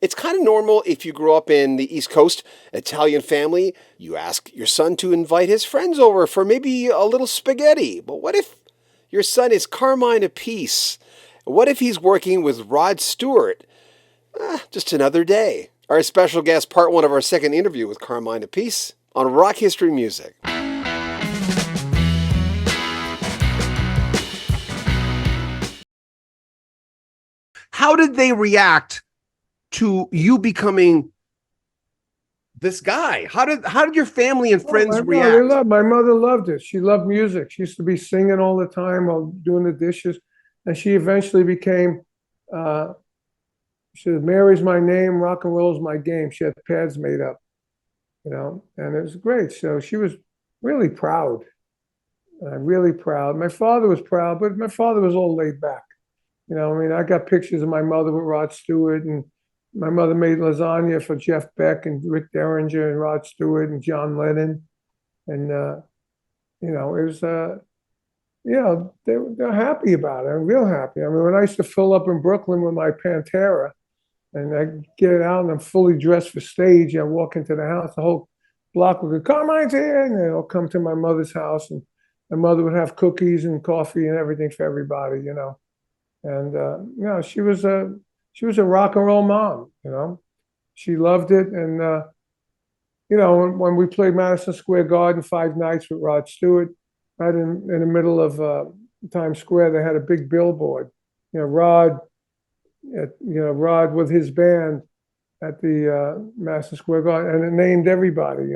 It's kind of normal if you grew up in the East Coast Italian family. You ask your son to invite his friends over for maybe a little spaghetti. But what if your son is Carmine Apiece? What if he's working with Rod Stewart? Just another day. Our special guest, part one of our second interview with Carmine Apiece on Rock History Music. How did they react to you becoming this guy? How did your family and Oh, friends no, they react? loved. My mother loved it. She loved music. She used to be singing all the time while doing the dishes, and she eventually became. Uh, she said, "Mary's my name, rock and roll's my game." She had pads made up, and it was great. So she was really proud, really proud. My father was proud, but my father was all laid back. I mean, I got pictures of my mother with Rod Stewart, and my mother made lasagna for Jeff Beck and Rick Derringer and Rod Stewart and John Lennon, and it was, they're happy about it. I'm real happy. I mean, when I used to fill up in Brooklyn with my Pantera and I get it out and I'm fully dressed for stage, I walk into the house, the whole block would go, Carmine's here. And they'll come to my mother's house and my mother would have cookies and coffee and everything for everybody. And, she was a rock and roll mom. She loved it. And, when we played Madison Square Garden 5 nights with Rod Stewart, right in the middle of Times Square, they had a big billboard. Rod with his band at the Madison Square Garden, and it named everybody.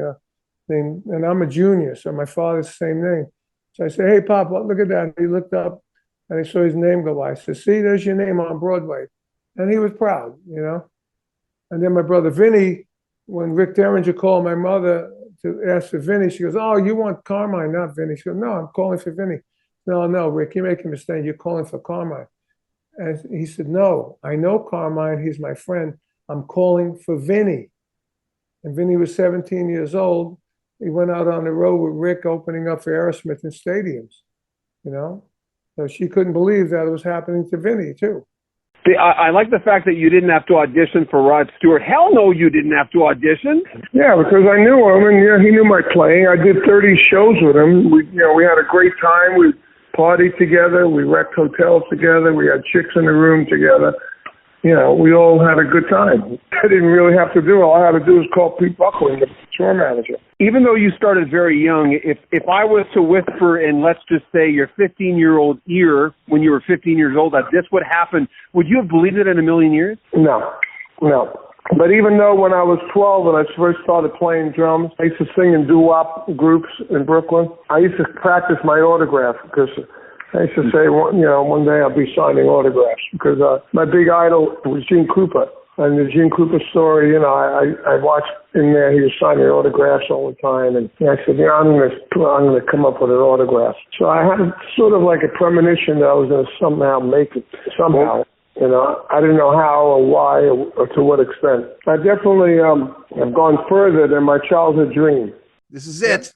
And I'm a junior, so my father's the same name. So I said, "Hey, Pop, look at that." He looked up, and he saw his name go by. I said, "See, there's your name on Broadway," and he was proud. And then my brother Vinny, when Rick Derringer called my mother to ask for Vinny, she goes, "Oh, you want Carmine, not Vinny." She goes, "No, I'm calling for Vinny." "No, no, Rick, you're making a mistake. You're calling for Carmine." And he said, "No, I know Carmine. He's my friend. I'm calling for Vinny." And Vinny was 17 years old. He went out on the road with Rick opening up for Aerosmith in stadiums, you know? So she couldn't believe that it was happening to Vinny, too. I like the fact that you didn't have to audition for Rod Stewart. Hell no, you didn't have to audition. Yeah, because I knew him, and he knew my playing. I did 30 shows with him. We had a great time. We partied together. We wrecked hotels together. We had chicks in the room together. We all had a good time. I didn't really have to do it. All I had to do was call Pete Buckland, the tour manager. Even though you started very young, if I was to whisper in, let's just say, your 15-year-old ear when you were 15 years old that this would happen, would you have believed it in a million years? No. But even though when I was 12 and I first started playing drums, I used to sing in doo-wop groups in Brooklyn. I used to practice my autograph because I used to say, one day I'll be signing autographs because my big idol was Gene Krupa. And the Gene Krupa story, I watched in there, he was signing autographs all the time. And I said, I'm going to come up with an autograph. So I had sort of like a premonition that I was going to somehow make it, somehow. I didn't know how or why or to what extent. I definitely have gone further than my childhood dream. This is it.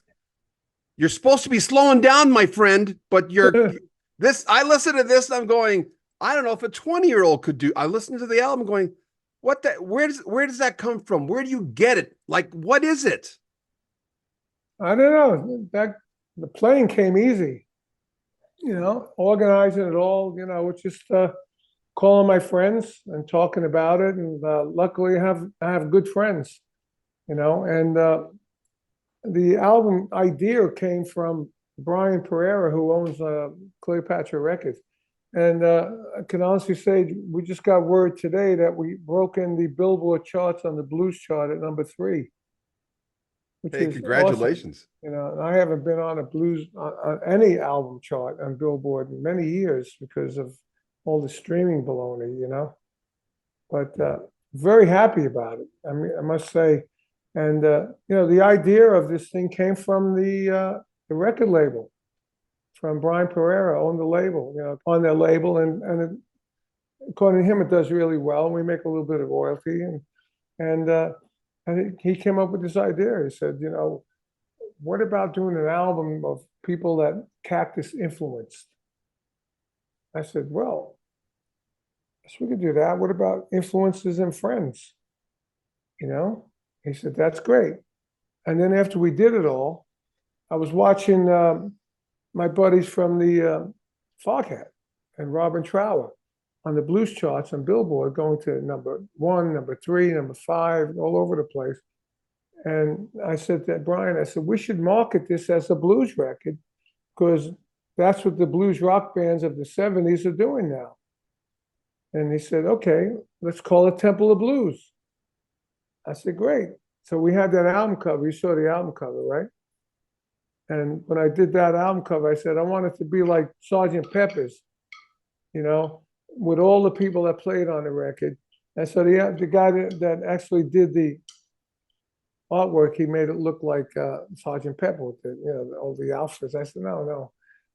You're supposed to be slowing down, my friend, but I listen to this and I'm going, I don't know if a 20-year-old could do. I listened to the album going, where does that come from? Where do you get it? Like, what is it? I don't know. The playing came easy, organizing it all, it's just calling my friends and talking about it. And luckily I have good friends, and the album idea came from Brian Pereira, who owns Cleopatra Records. And I can honestly say we just got word today that we broke in the Billboard charts on the blues chart at number 3, which Hey, is congratulations. awesome. I haven't been on a blues on any album chart on Billboard in many years because of all the streaming baloney. But very happy about it. I mean, I must say, and the idea of this thing came from the record label, from Brian Pereira on the label, on their label, and according to him, it does really well. We make a little bit of royalty, and I think he came up with this idea. He said, what about doing an album of people that Cactus influenced? I said, well, yes, we could do that. What about influences and friends? you know? He said, that's great. And then after we did it all, I was watching my buddies from the Foghat and Robin Trower on the blues charts on Billboard, going to number 1, number 3, number 5, all over the place. And I said to Brian, I said, we should market this as a blues record because that's what the blues rock bands of the 70s are doing now. And he said, okay, let's call it Temple of Blues. I said, great. So we had that album cover. You saw the album cover, right? And when I did that album cover, I said, I want it to be like Sgt. Pepper's, you know, with all the people that played on the record. And so the guy that actually did the artwork, he made it look like Sgt. Pepper with the, you know, all the outfits. I said, no,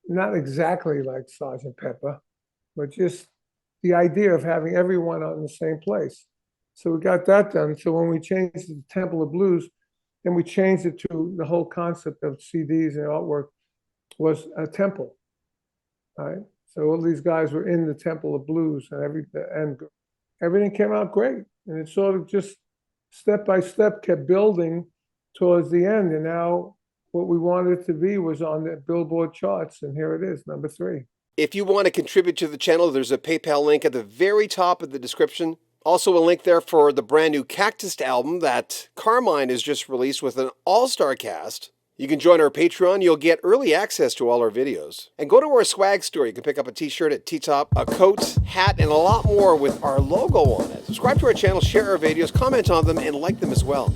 not exactly like Sgt. Pepper, but just the idea of having everyone on the same place. So we got that done. So when we changed it to Temple of Blues, then we changed it to the whole concept of CDs and artwork was a temple, right? So all these guys were in the Temple of Blues and everything came out great. And it sort of just step by step kept building towards the end. And now what we wanted it to be was on the Billboard charts. And here it is, number 3. If you want to contribute to the channel, there's a PayPal link at the very top of the description. Also a link there for the brand new Cactus album that Carmine has just released with an all-star cast. You can join our Patreon. You'll get early access to all our videos. And go to our swag store. You can pick up a t-shirt at T-Top, a coat, hat, and a lot more with our logo on it. Subscribe to our channel, share our videos, comment on them, and like them as well.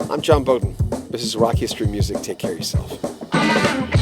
I'm John Bowden. This is Rock History Music. Take care of yourself.